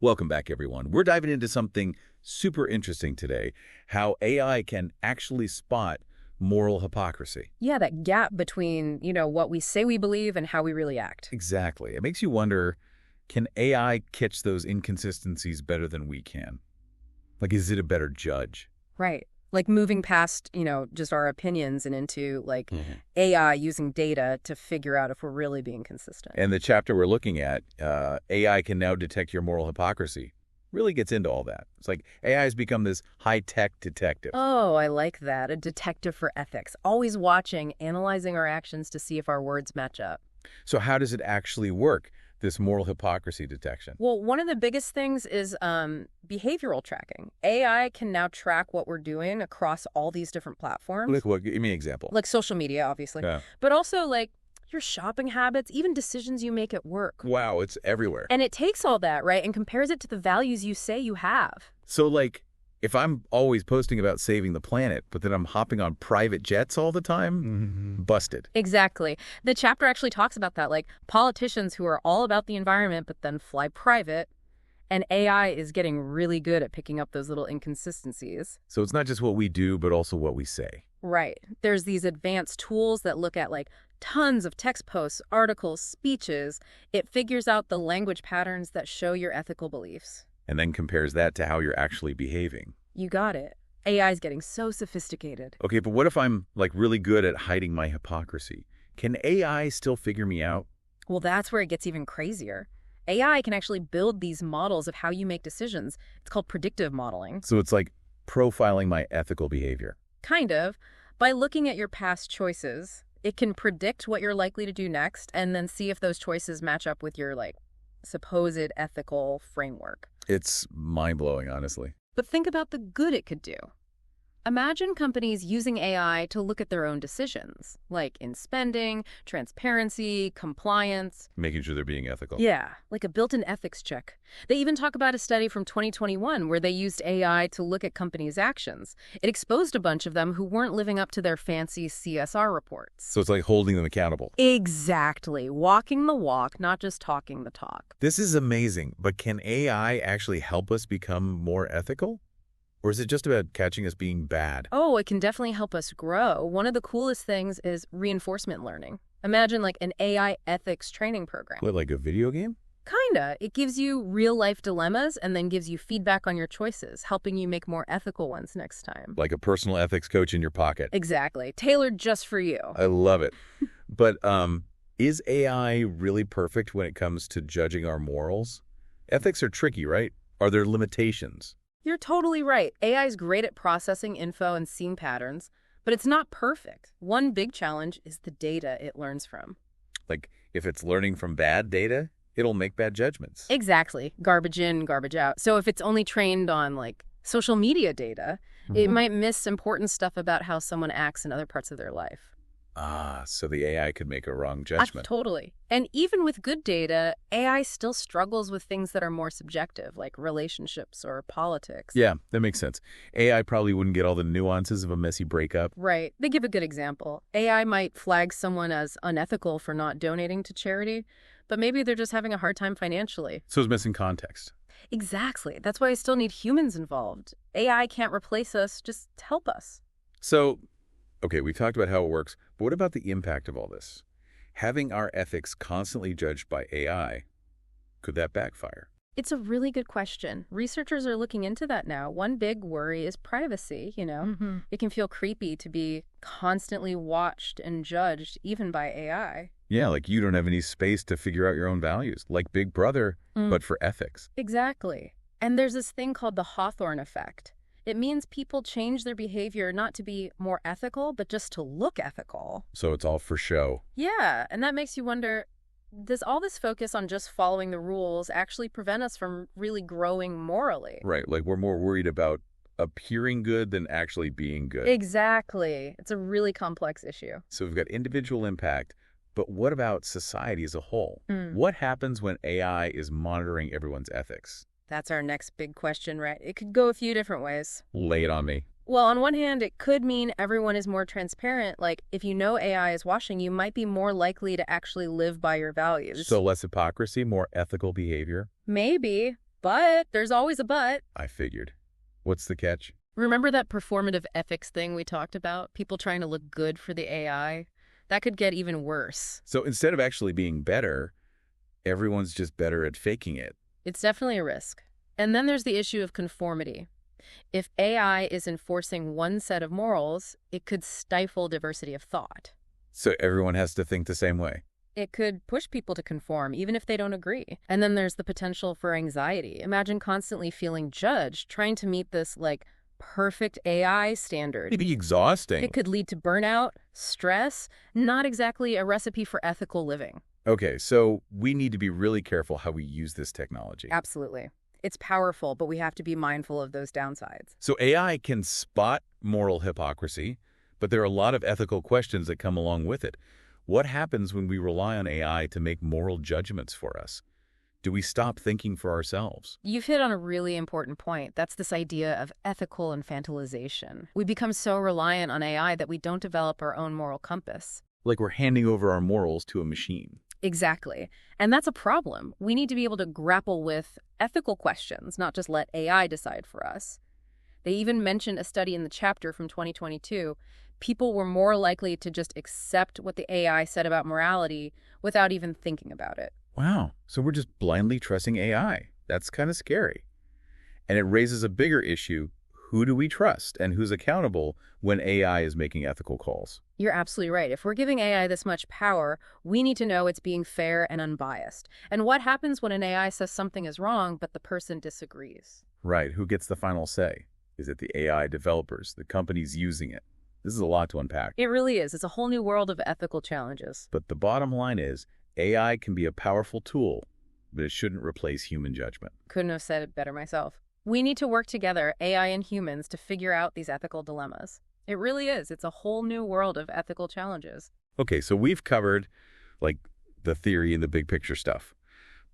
Welcome back, everyone. We're diving into something super interesting today, how AI can actually spot moral hypocrisy. Yeah, that gap between, what we say we believe and how we really act. Exactly. It makes you wonder, can AI catch those inconsistencies better than we can? Like, is it a better judge? Right. Like moving past, just our opinions and into Mhm. AI using data to figure out if we're really being consistent. And the chapter we're looking at, AI can now detect your moral hypocrisy, really gets into all that. It's like AI has become this high-tech detective. Oh, I like that. A detective for ethics, always watching, analyzing our actions to see if our words match up. So how does it actually work, this moral hypocrisy detection? Well, one of the biggest things is behavioral tracking. AI can now track what we're doing across all these different platforms. Like what? Give me an example. Like social media, obviously. Yeah. But also like your shopping habits, even decisions you make at work. Wow, it's everywhere. And it takes all that, right, and compares it to the values you say you have. So, like, if I'm always posting about saving the planet, but then I'm hopping on private jets all the time, busted. Exactly. The chapter actually talks about that, like politicians who are all about the environment but then fly private. And AI is getting really good at picking up those little inconsistencies. So it's not just what we do, but also what we say. Right. There's these advanced tools that look at like tons of text posts, articles, speeches. It figures out the language patterns that show your ethical beliefs. And then compares that to how you're actually behaving. You got it. AI is getting so sophisticated. Okay, but what if I'm, like, really good at hiding my hypocrisy? Can AI still figure me out? Well, that's where it gets even crazier. AI can actually build these models of how you make decisions. It's called predictive modeling. So it's like profiling my ethical behavior. Kind of. By looking at your past choices, it can predict what you're likely to do next and then see if those choices match up with your, supposed ethical framework. It's mind-blowing, honestly. But think about the good it could do. Imagine companies using AI to look at their own decisions, like in spending, transparency, compliance. Making sure they're being ethical. Yeah, like a built-in ethics check. They even talk about a study from 2021 where they used AI to look at companies' actions. It exposed a bunch of them who weren't living up to their fancy CSR reports. So it's like holding them accountable. Exactly. Walking the walk, not just talking the talk. This is amazing, but can AI actually help us become more ethical? Or is it just about catching us being bad? Oh, it can definitely help us grow. One of the coolest things is reinforcement learning. Imagine like an AI ethics training program. What, like a video game? Kinda. It gives you real-life dilemmas and then gives you feedback on your choices, helping you make more ethical ones next time. Like a personal ethics coach in your pocket. Exactly. Tailored just for you. I love it. But is AI really perfect when it comes to judging our morals? Ethics are tricky, right? Are there limitations? You're totally right. AI is great at processing info and seeing patterns, but it's not perfect. One big challenge is the data it learns from. Like, if it's learning from bad data, it'll make bad judgments. Exactly. Garbage in, garbage out. So if it's only trained on, social media data, it might miss important stuff about how someone acts in other parts of their life. So the AI could make a wrong judgment. Totally. And even with good data, AI still struggles with things that are more subjective, like relationships or politics. Yeah, that makes sense. AI probably wouldn't get all the nuances of a messy breakup. Right. They give a good example. AI might flag someone as unethical for not donating to charity, but maybe they're just having a hard time financially. So it's missing context. Exactly. That's why I still need humans involved. AI can't replace us, just help us. So, okay, we've talked about how it works, but what about the impact of all this? Having our ethics constantly judged by AI, could that backfire? It's a really good question. Researchers are looking into that now. One big worry is privacy, It can feel creepy to be constantly watched and judged, even by AI. Yeah, like you don't have any space to figure out your own values, like Big Brother, but for ethics. Exactly. And there's this thing called the Hawthorne effect. It means people change their behavior not to be more ethical, but just to look ethical. So it's all for show. Yeah, and that makes you wonder, does all this focus on just following the rules actually prevent us from really growing morally? Right, like we're more worried about appearing good than actually being good. Exactly. It's a really complex issue. So we've got individual impact, but what about society as a whole? What happens when AI is monitoring everyone's ethics? That's our next big question, right? It could go a few different ways. Lay it on me. Well, on one hand, it could mean everyone is more transparent. Like, if you know AI is watching, you might be more likely to actually live by your values. So less hypocrisy, more ethical behavior? Maybe. But there's always a but. I figured. What's the catch? Remember that performative ethics thing we talked about? People trying to look good for the AI? That could get even worse. So instead of actually being better, everyone's just better at faking it. It's definitely a risk. And then there's the issue of conformity. If AI is enforcing one set of morals, it could stifle diversity of thought. So everyone has to think the same way. It could push people to conform, even if they don't agree. And then there's the potential for anxiety. Imagine constantly feeling judged, trying to meet this, perfect AI standard. It'd be exhausting. It could lead to burnout, stress, not exactly a recipe for ethical living. Okay, so we need to be really careful how we use this technology. Absolutely. It's powerful, but we have to be mindful of those downsides. So AI can spot moral hypocrisy, but there are a lot of ethical questions that come along with it. What happens when we rely on AI to make moral judgments for us? Do we stop thinking for ourselves? You've hit on a really important point. That's this idea of ethical infantilization. We become so reliant on AI that we don't develop our own moral compass. Like we're handing over our morals to a machine. Exactly. And that's a problem. We need to be able to grapple with ethical questions, not just let AI decide for us. They even mentioned a study in the chapter from 2022. People were more likely to just accept what the AI said about morality without even thinking about it. Wow, so we're just blindly trusting AI. That's kind of scary. And it raises a bigger issue. Who do we trust and who's accountable when AI is making ethical calls? You're absolutely right. If we're giving AI this much power, we need to know it's being fair and unbiased. And what happens when an AI says something is wrong, but the person disagrees? Right, who gets the final say? Is it the AI developers, the companies using it? This is a lot to unpack. It really is. It's a whole new world of ethical challenges. But the bottom line is, AI can be a powerful tool, but it shouldn't replace human judgment. Couldn't have said it better myself. We need to work together, AI and humans, to figure out these ethical dilemmas. It really is. It's a whole new world of ethical challenges. Okay, so we've covered, the theory and the big picture stuff.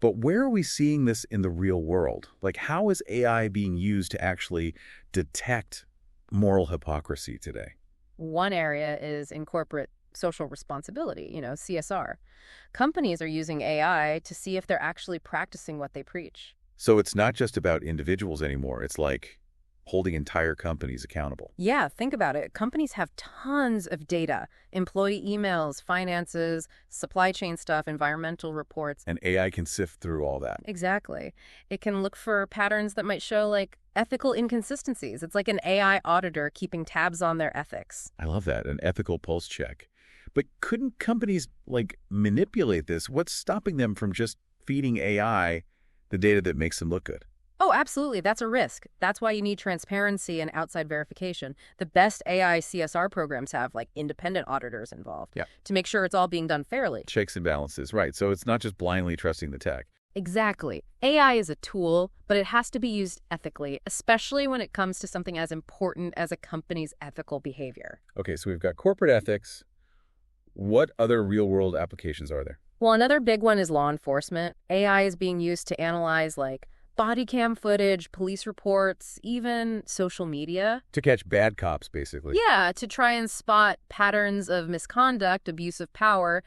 But where are we seeing this in the real world? How is AI being used to actually detect moral hypocrisy today? One area is in corporate social responsibility, CSR. Companies are using AI to see if they're actually practicing what they preach. So it's not just about individuals anymore. It's like holding entire companies accountable. Yeah, think about it. Companies have tons of data, employee emails, finances, supply chain stuff, environmental reports. And AI can sift through all that. Exactly. It can look for patterns that might show ethical inconsistencies. It's like an AI auditor keeping tabs on their ethics. I love that, an ethical pulse check. But couldn't companies manipulate this? What's stopping them from just feeding AI the data that makes them look good? Oh, absolutely. That's a risk. That's why you need transparency and outside verification. The best AI CSR programs have independent auditors involved to make sure it's all being done fairly. Checks and balances, right. So it's not just blindly trusting the tech. Exactly. AI is a tool, but it has to be used ethically, especially when it comes to something as important as a company's ethical behavior. Okay, so we've got corporate ethics. What other real-world applications are there? Well, another big one is law enforcement. AI is being used to analyze body cam footage, police reports, even social media. To catch bad cops, basically. Yeah, to try and spot patterns of misconduct, abuse of power.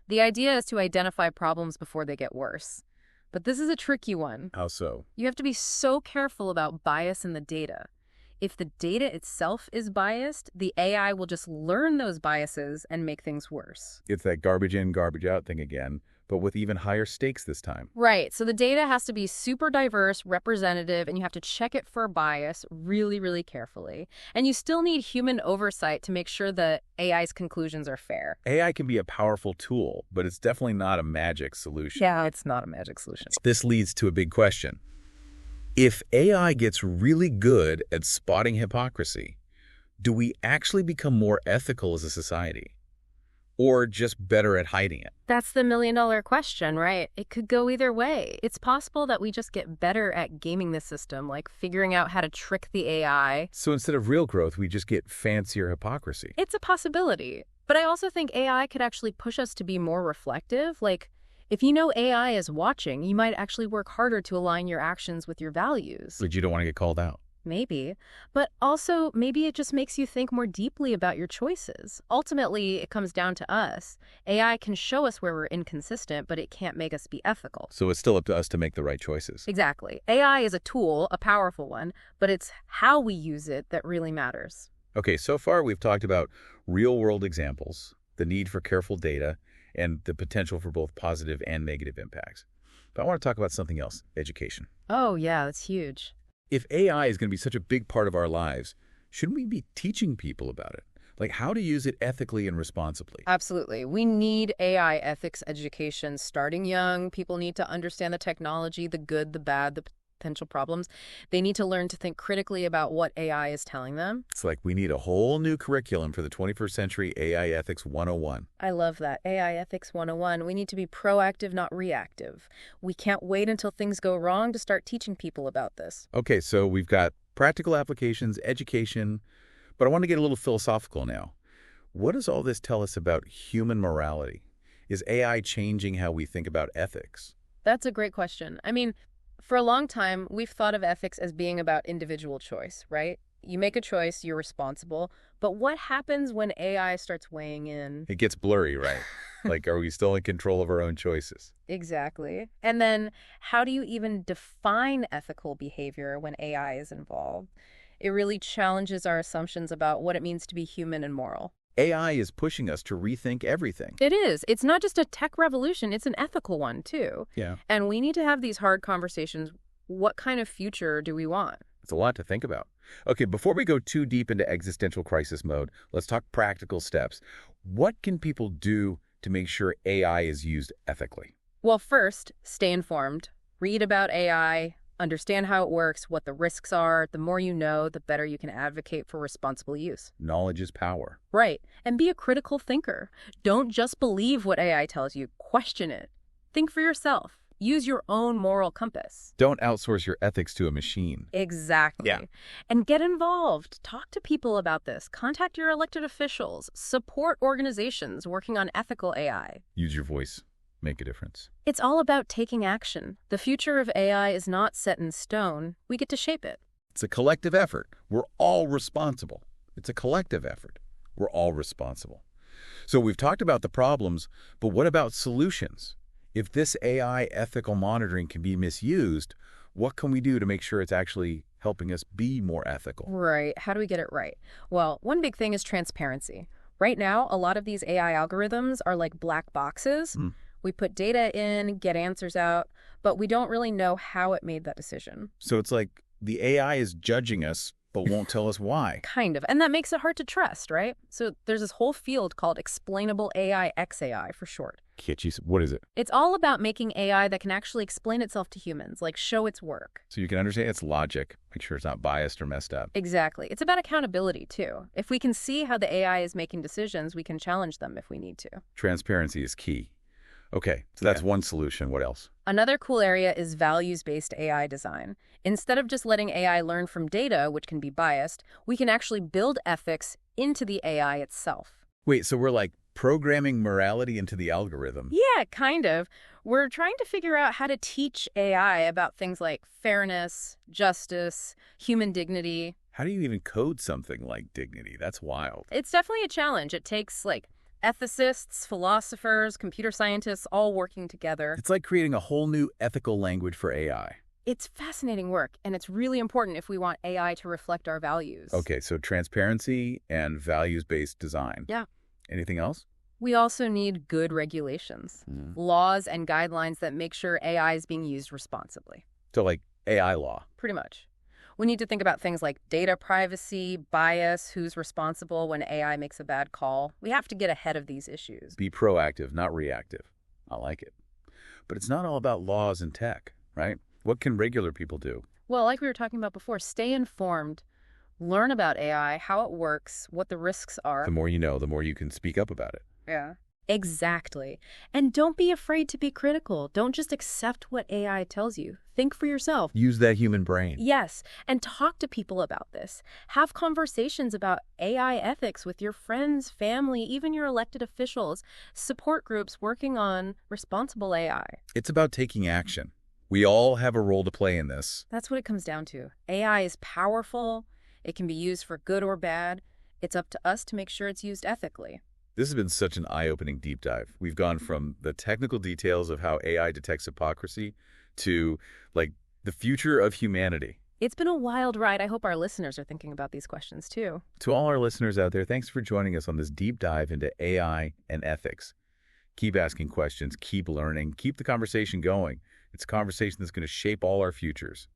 The idea is to identify problems before they get worse. But this is a tricky one. How so? You have to be so careful about bias in the data. If the data itself is biased, the AI will just learn those biases and make things worse. It's that garbage in, garbage out thing again, but with even higher stakes this time. Right. So the data has to be super diverse, representative, and you have to check it for bias really, really carefully. And you still need human oversight to make sure the AI's conclusions are fair. AI can be a powerful tool, but it's definitely not a magic solution. Yeah, it's not a magic solution. This leads to a big question. If AI gets really good at spotting hypocrisy, do we actually become more ethical as a society? Or just better at hiding it? That's the million-dollar question, right? It could go either way. It's possible that we just get better at gaming the system, figuring out how to trick the AI. So instead of real growth, we just get fancier hypocrisy. It's a possibility. But I also think AI could actually push us to be more reflective. If you know AI is watching, you might actually work harder to align your actions with your values. But you don't want to get called out. Maybe. But also, maybe it just makes you think more deeply about your choices. Ultimately, it comes down to us. AI can show us where we're inconsistent, but it can't make us be ethical. So it's still up to us to make the right choices. Exactly. AI is a tool, a powerful one, but it's how we use it that really matters. Okay, so far we've talked about real-world examples, the need for careful data, and the potential for both positive and negative impacts. But I want to talk about something else, education. Oh, yeah, that's huge. If AI is going to be such a big part of our lives, shouldn't we be teaching people about it? Like how to use it ethically and responsibly? Absolutely. We need AI ethics education starting young. People need to understand the technology, the good, the bad, the potential problems. They need to learn to think critically about what AI is telling them. It's like we need a whole new curriculum for the 21st century AI Ethics 101. I love that. AI Ethics 101. We need to be proactive, not reactive. We can't wait until things go wrong to start teaching people about this. Okay, so we've got practical applications, education, but I want to get a little philosophical now. What does all this tell us about human morality? Is AI changing how we think about ethics? That's a great question. I mean, for a long time, we've thought of ethics as being about individual choice, right? You make a choice, you're responsible. But what happens when AI starts weighing in? It gets blurry, right? Like, are we still in control of our own choices? Exactly. And then how do you even define ethical behavior when AI is involved? It really challenges our assumptions about what it means to be human and moral. AI is pushing us to rethink everything. It is. It's not just a tech revolution, it's an ethical one, too. Yeah. And we need to have these hard conversations. What kind of future do we want? It's a lot to think about. Okay, before we go too deep into existential crisis mode, let's talk practical steps. What can people do to make sure AI is used ethically? Well, first, stay informed. Read about AI, understand how it works, what the risks are. The more you know, the better you can advocate for responsible use. Knowledge is power. Right. And be a critical thinker. Don't just believe what AI tells you. Question it. Think for yourself. Use your own moral compass. Don't outsource your ethics to a machine. Exactly. Yeah. And get involved. Talk to people about this. Contact your elected officials. Support organizations working on ethical AI. Use your voice. Make a difference. It's all about taking action. The future of AI is not set in stone. We get to shape it. It's a collective effort. We're all responsible. It's a collective effort. We're all responsible. So we've talked about the problems, but what about solutions? If this AI ethical monitoring can be misused, what can we do to make sure it's actually helping us be more ethical? Right. How do we get it right? Well, one big thing is transparency. Right now, a lot of these AI algorithms are like black boxes. We put data in, get answers out, but we don't really know how it made that decision. So it's like the AI is judging us, but won't tell us why. Kind of. And that makes it hard to trust, right? So there's this whole field called explainable AI, XAI for short. Kitschy, what is it? It's all about making AI that can actually explain itself to humans, like show its work. So you can understand its logic, make sure it's not biased or messed up. Exactly. It's about accountability, too. If we can see how the AI is making decisions, we can challenge them if we need to. Transparency is key. Okay, so that's one solution. What else? Another cool area is values-based AI design. Instead of just letting AI learn from data, which can be biased, we can actually build ethics into the AI itself. Wait, so we're like programming morality into the algorithm? Yeah, kind of. We're trying to figure out how to teach AI about things like fairness, justice, human dignity. How do you even code something like dignity? That's wild. It's definitely a challenge. It takes, ethicists, philosophers, computer scientists all working together. It's like creating a whole new ethical language for AI. It's fascinating work, and it's really important if we want AI to reflect our values. Okay, so transparency and values-based design. Yeah. Anything else? We also need good regulations, laws and guidelines that make sure AI is being used responsibly. So like AI law. Pretty much. We need to think about things like data privacy, bias, who's responsible when AI makes a bad call. We have to get ahead of these issues. Be proactive, not reactive. I like it. But it's not all about laws and tech, right? What can regular people do? Well, like we were talking about before, stay informed. Learn about AI, how it works, what the risks are. The more you know, the more you can speak up about it. Yeah. Exactly. And don't be afraid to be critical. Don't just accept what AI tells you. Think for yourself. Use that human brain. Yes, and talk to people about this. Have conversations about AI ethics with your friends, family, even your elected officials, support groups working on responsible AI. It's about taking action. We all have a role to play in this. That's what it comes down to. AI is powerful. It can be used for good or bad. It's up to us to make sure it's used ethically. This has been such an eye-opening deep dive. We've gone from the technical details of how AI detects hypocrisy to, like, the future of humanity. It's been a wild ride. I hope our listeners are thinking about these questions too. To all our listeners out there, thanks for joining us on this deep dive into AI and ethics. Keep asking questions, keep learning, keep the conversation going. It's a conversation that's going to shape all our futures.